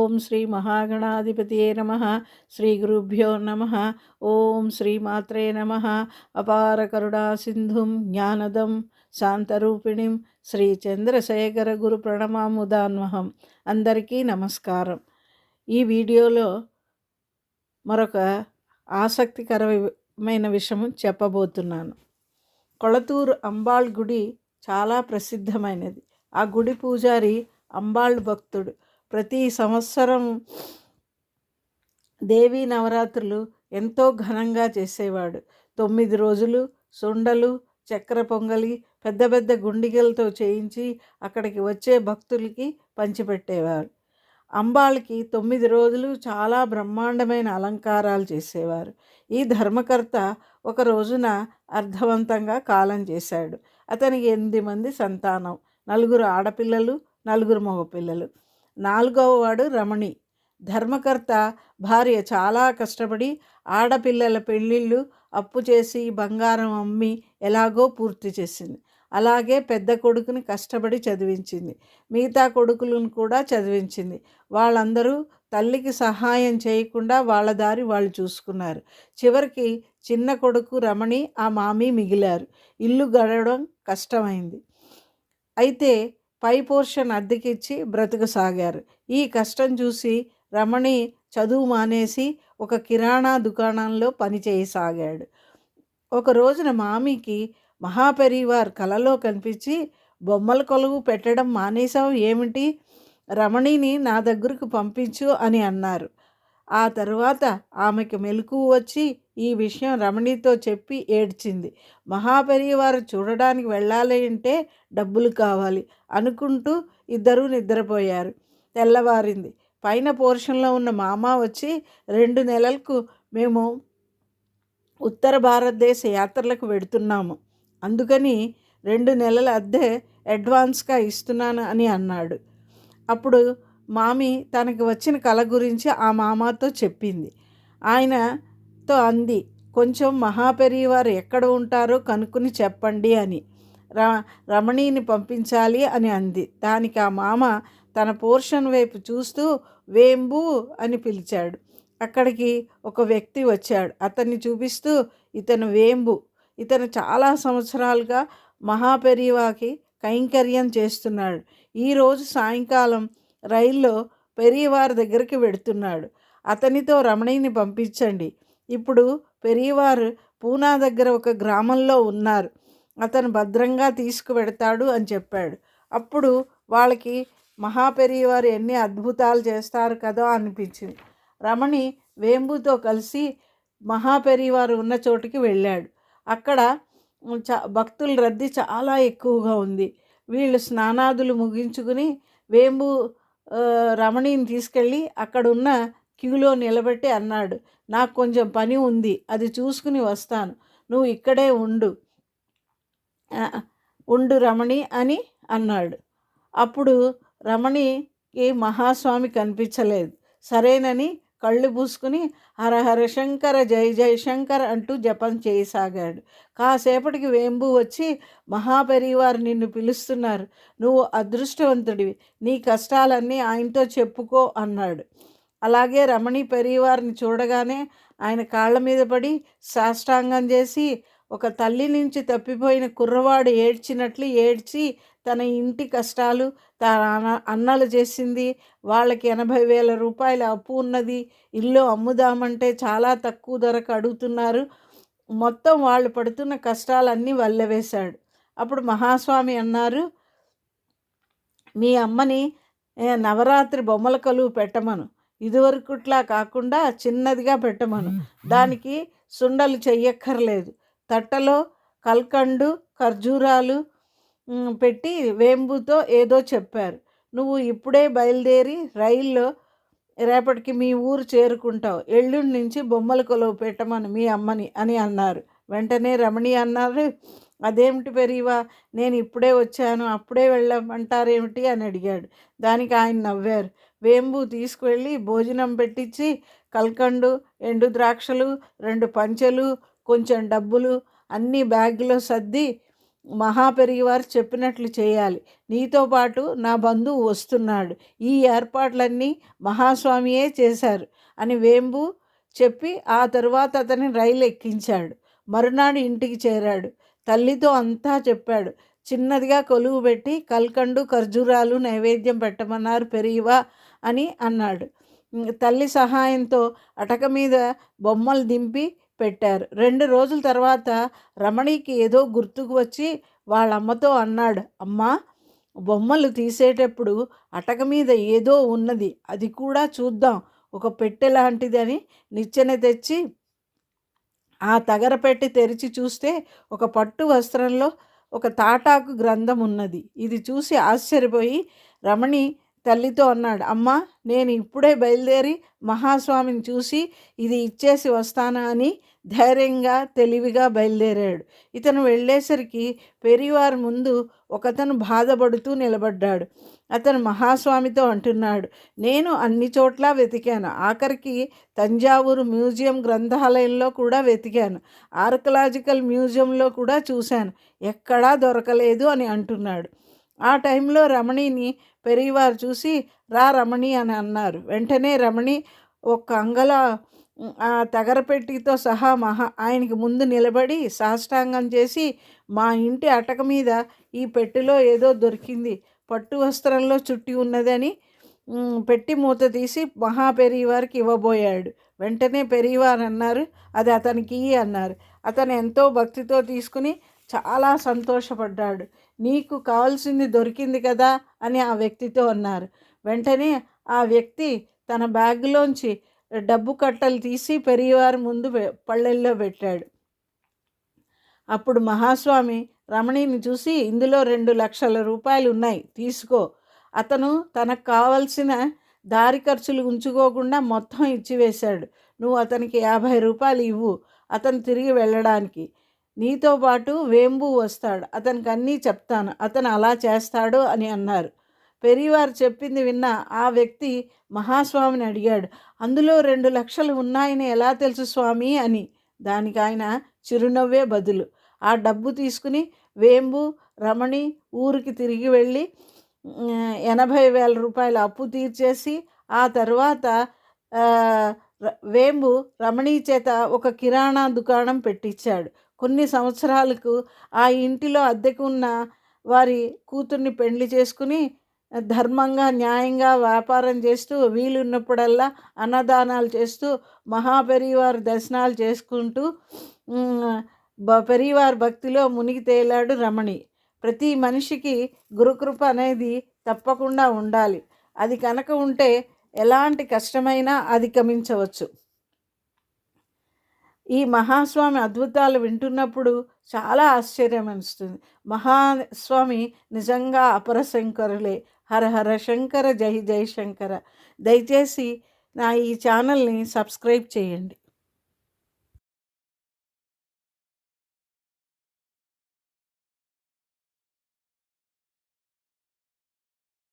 ఓం శ్రీ మహాగణాధిపతియే నమః. శ్రీ గురుభ్యో నమః. ఓం శ్రీమాత్రే నమః. అపార కరుణా సింధుం జ్ఞానదం శాంతరూపిణిం శ్రీ చంద్రశేఖర గురు ప్రణమాముదాన్వహం. అందరికీ నమస్కారం. ఈ వీడియోలో మరొక ఆసక్తికరమైన విషయం చెప్పబోతున్నాను. కొళతూరు అంబాళ్ గుడి చాలా ప్రసిద్ధమైనది. ఆ గుడి పూజారి అంబాళ్ భక్తుడు. ప్రతి సంవత్సరం దేవీ నవరాత్రులు ఎంతో ఘనంగా చేసేవాడు. 9 రోజులు సుండలు, చక్కెర పొంగలి పెద్ద పెద్ద గుండిగలతో చేయించి అక్కడికి వచ్చే భక్తులకి పంచిపెట్టేవారు. అంబాళ్ళకి 9 రోజులు చాలా బ్రహ్మాండమైన అలంకారాలు చేసేవారు. ఈ ధర్మకర్త ఒక రోజున అర్థవంతంగా కాలం చేశాడు. అతనికి 8 మంది సంతానం, 4 ఆడపిల్లలు, 4 మగపిల్లలు. 4వ వాడు రమణి. ధర్మకర్త భార్య చాలా కష్టపడి ఆడపిల్లల పెళ్ళిళ్ళు అప్పు చేసి బంగారం అమ్మి ఎలాగో పూర్తి చేసింది. అలాగే పెద్ద కొడుకుని కష్టపడి చదివించింది. మిగతా కొడుకులను కూడా చదివించింది. వాళ్ళందరూ తల్లికి సహాయం చేయకుండా వాళ్ళ దారి వాళ్ళు చూసుకున్నారు. చివరికి చిన్న కొడుకు రమణి, ఆ మామి మిగిలారు. ఇల్లు గడవడం కష్టమైంది. అయితే పై పోర్షన్ అద్దెకిచ్చి బ్రతుకసాగారు. ఈ కష్టం చూసి రమణి చదువు మానేసి ఒక కిరాణా దుకాణంలో పనిచేయసాగాడు. ఒక రోజున మామికి మహాపరివార్ కలలో కనిపించి, బొమ్మల కొలువు పెట్టడం మానేశావు ఏమిటి? రమణిని నా దగ్గరకు పంపించు అని అన్నారు. ఆ తరువాత ఆమెకు మెలకువ వచ్చి ఈ విషయం రమణితో చెప్పి ఏడ్చింది. మహాపరివారు చూడడానికి వెళ్ళాలి అంటే డబ్బులు కావాలి అనుకుంటూ ఇద్దరూ నిద్రపోయారు. తెల్లవారింది. పైన పోర్షన్లో ఉన్న మామ వచ్చి 2 నెలలకు మేము ఉత్తర భారతదేశ యాత్రలకు వెడుతున్నాము, అందుకని 2 నెలల అద్దె అడ్వాన్స్గా ఇస్తున్నాను అని అన్నాడు. అప్పుడు మామి తనకి వచ్చిన కల గురించి ఆ మామతో చెప్పింది. ఆయనతో అంది, కొంచెం మహాపరివారు ఎక్కడ ఉంటారో కనుక్కుని చెప్పండి అని. రమణిని పంపించాలి అని అంది. దానికి ఆ మామ తన పోర్షన్ వైపు చూస్తూ వేంబు అని పిలిచాడు. అక్కడికి ఒక వ్యక్తి వచ్చాడు. అతన్ని చూపిస్తూ, ఇతను వేంబు. ఇతను చాలా సంవత్సరాలుగా మహాపెరివాకి కైంకర్యం చేస్తున్నాడు. ఈరోజు సాయంకాలం రైల్లో పెరియవారి దగ్గరికి వెడుతున్నాడు. అతనితో రమణిని పంపించండి. ఇప్పుడు పెరియవారు పూనా దగ్గర ఒక గ్రామంలో ఉన్నారు. అతను భద్రంగా తీసుకువెడతాడు అని చెప్పాడు. అప్పుడు వాళ్ళకి మహాపెరియవారు ఎన్ని అద్భుతాలు చేస్తారు కదా అనిపించింది. రమణి వేంబుతో కలిసి మహాపెరియవారు ఉన్న చోటుకి వెళ్ళాడు. అక్కడ భక్తుల రద్దీ చాలా ఎక్కువగా ఉంది. వీళ్ళు స్నానాదులు ముగించుకుని వేంబు రమణిని తీసుకెళ్ళి అక్కడున్న క్యూలో నిలబెట్టి అన్నాడు, నాకు కొంచెం పని ఉంది, అది చూసుకుని వస్తాను, నువ్వు ఇక్కడే ఉండు రమణి అని అన్నాడు. అప్పుడు రమణికి మహాస్వామి కనిపించలేదు. సరేనని కళ్ళు పూసుకుని హరహర శంకర జయ జయ శంకర్ అంటూ జపం చేయసాగాడు. కాసేపటికి వేంబు వచ్చి, మహాపరివారు నిన్ను పిలుస్తున్నారు, నువ్వు అదృష్టవంతుడివి, నీ కష్టాలన్నీ ఆయనతో చెప్పుకో అన్నాడు. అలాగే రమణి పరివారిని చూడగానే ఆయన కాళ్ళ మీద పడి సాష్టాంగం చేసి, ఒక తల్లి నుంచి తప్పిపోయిన కుర్రవాడు ఏడ్చినట్లు ఏడ్చి తన ఇంటి కష్టాలు, తన అన్నలు చేసింది, వాళ్ళకి 80,000 రూపాయల అప్పు ఉన్నది, ఇల్లు అమ్ముదామంటే చాలా తక్కువ ధరకు అడుగుతున్నారు, మొత్తం వాళ్ళు పడుతున్న కష్టాలన్నీ వల్లవేశాడు. అప్పుడు మహాస్వామి అన్నారు, మీ అమ్మని నవరాత్రి బొమ్మల కొలువు పెట్టమను, ఇదివరకుట్లా కాకుండా చిన్నదిగా పెట్టమను, దానికి సుండలు చెయ్యక్కర్లేదు, తట్టలో కల్కండు ఖర్జూరాలు పెట్టి వేంబుతో ఏదో చెప్పారు. నువ్వు ఇప్పుడే బయలుదేరి రైల్లో రేపటికి మీ ఊరు చేరుకుంటావు, ఎల్లుండి నుంచి బొమ్మల కొలువు పెట్టమని మీ అమ్మని అని అన్నారు. వెంటనే రమణి అన్నారు, అదేమిటి పెరియవా, నేను ఇప్పుడే వచ్చాను, అప్పుడే వెళ్ళమంటారేమిటి అని అడిగాడు. దానికి ఆయన నవ్వారు. వేంబు తీసుకువెళ్ళి భోజనం పెట్టించి కల్కండు, ఎండు ద్రాక్షలు, 2 పంచెలు, కొంచెం డబ్బులు అన్నీ బ్యాగ్లో సర్ది మహాపెరిగివారు చెప్పినట్లు చేయాలి. నీతో పాటు నా బంధువు వస్తున్నాడు. ఈ ఏర్పాట్లన్నీ మహాస్వామియే చేశారు అని వేంబు చెప్పి ఆ తరువాత అతని రైలు ఎక్కించాడు. మరునాడు ఇంటికి చేరాడు. తల్లితో అంతా చెప్పాడు. చిన్నదిగా కొలువు పెట్టి కల్కండు ఖర్జూరాలు నైవేద్యం పెట్టమన్నారు పెరిగివా అని అన్నాడు. తల్లి సహాయంతో అటక మీద బొమ్మలు దింపి పెట్టారు. 2 రోజుల తర్వాత రమణికి ఏదో గుర్తుకు వచ్చి వాళ్ళ అమ్మతో అన్నాడు, అమ్మా, బొమ్మలు తీసేటప్పుడు అటక మీద ఏదో ఉన్నది, అది కూడా చూద్దాం, ఒక పెట్టె లాంటిదని నిచ్చెన తెచ్చి ఆ తగర పెట్టి తెరిచి చూస్తే ఒక పట్టు వస్త్రంలో ఒక తాటాకు గ్రంథం ఉన్నది. ఇది చూసి ఆశ్చర్యపోయి రమణి తల్లితో అన్నాడు, అమ్మా, నేను ఇప్పుడే బయలుదేరి మహాస్వామిని చూసి ఇది ఇచ్చేసి వస్తాను అని ధైర్యంగా తెలివిగా బయలుదేరాడు. ఇతను వెళ్ళేసరికి పెరివారి ముందు ఒకతను బాధపడుతూ నిలబడ్డాడు. అతను మహాస్వామితో అంటున్నాడు, నేను అన్ని చోట్ల వెతికాను, ఆఖరికి తంజావూరు మ్యూజియం గ్రంథాలయంలో కూడా వెతికాను, ఆర్కలాజికల్ మ్యూజియంలో కూడా చూశాను, ఎక్కడా దొరకలేదు అని అంటున్నాడు. ఆ టైంలో రమణిని పెరివారు చూసి రా రమణి అని అన్నారు. వెంటనే రమణి ఒక అంగల ఆ తగరపెట్టితో సహా ఆయనకి ముందు నిలబడి సాష్టాంగం చేసి, మా ఇంటి అటక మీద ఈ పెట్టెలో ఏదో దొరికింది, పట్టు వస్త్రంలో చుట్టి ఉన్నదని పెట్టి మూత తీసి మహాపెరివారికి ఇవ్వబోయాడు. వెంటనే పెరివారు అన్నారు, అది అతనికి అన్నారు. అతను ఎంతో భక్తితో తీసుకుని చాలా సంతోషపడ్డాడు. నీకు కావాల్సింది దొరికింది కదా అని ఆ వ్యక్తితో అన్నారు. వెంటనే ఆ వ్యక్తి తన బ్యాగ్లోంచి డబ్బు కట్టలు తీసి పెరివారి ముందు పళ్ళెల్లో పెట్టాడు. అప్పుడు మహాస్వామి రమణిని చూసి, ఇందులో 2 లక్షల రూపాయలు ఉన్నాయి, తీసుకో. అతను తనకు కావలసిన దారి ఖర్చులు ఉంచుకోకుండా మొత్తం ఇచ్చివేశాడు. నువ్వు అతనికి 50 రూపాయలు ఇవ్వు, అతను తిరిగి వెళ్ళడానికి. నీతో పాటు వేంబు వస్తాడు, అతనికి అన్నీ చెప్తాను, అతను అలా చేస్తాడు అని అన్నారు. పెరివారు చెప్పింది విన్న ఆ వ్యక్తి మహాస్వామిని అడిగాడు, అందులో 2 లక్షలు ఉన్నాయని ఎలా తెలుసు స్వామి అని. దానికి ఆయన చిరునవ్వే బదులు. ఆ డబ్బు తీసుకుని వేంబు రమణి ఊరికి తిరిగి వెళ్ళి 80,000 రూపాయల అప్పు తీర్చేసి ఆ తర్వాత వేంబు రమణి చేత ఒక కిరాణా దుకాణం పెట్టించాడు. కొన్ని సంవత్సరాలకు ఆ ఇంటిలో అద్దెకు ఉన్న వారి కూతుర్ని పెళ్లి చేసుకుని ధర్మంగా న్యాయంగా వ్యాపారం చేస్తూ వీలున్నప్పుడల్లా అన్నదానాలు చేస్తూ మహాపెరివారి దర్శనాలు చేసుకుంటూ పెరివారి భక్తిలో మునిగి తేలాడు రమణి. ప్రతి మనిషికి గురుకృప అనేది తప్పకుండా ఉండాలి. అది కనుక ఉంటే ఎలాంటి కష్టమైనా అధిగమించవచ్చు. ఈ మహాస్వామి అద్భుతాలు వింటున్నప్పుడు చాలా ఆశ్చర్యం అనిపిస్తుంది. మహాస్వామి నిజంగా అపరశంకరులే. హర హర శంకర, జై జై శంకర. దయచేసి నా ఈ ఛానల్ని సబ్స్క్రైబ్ చేయండి.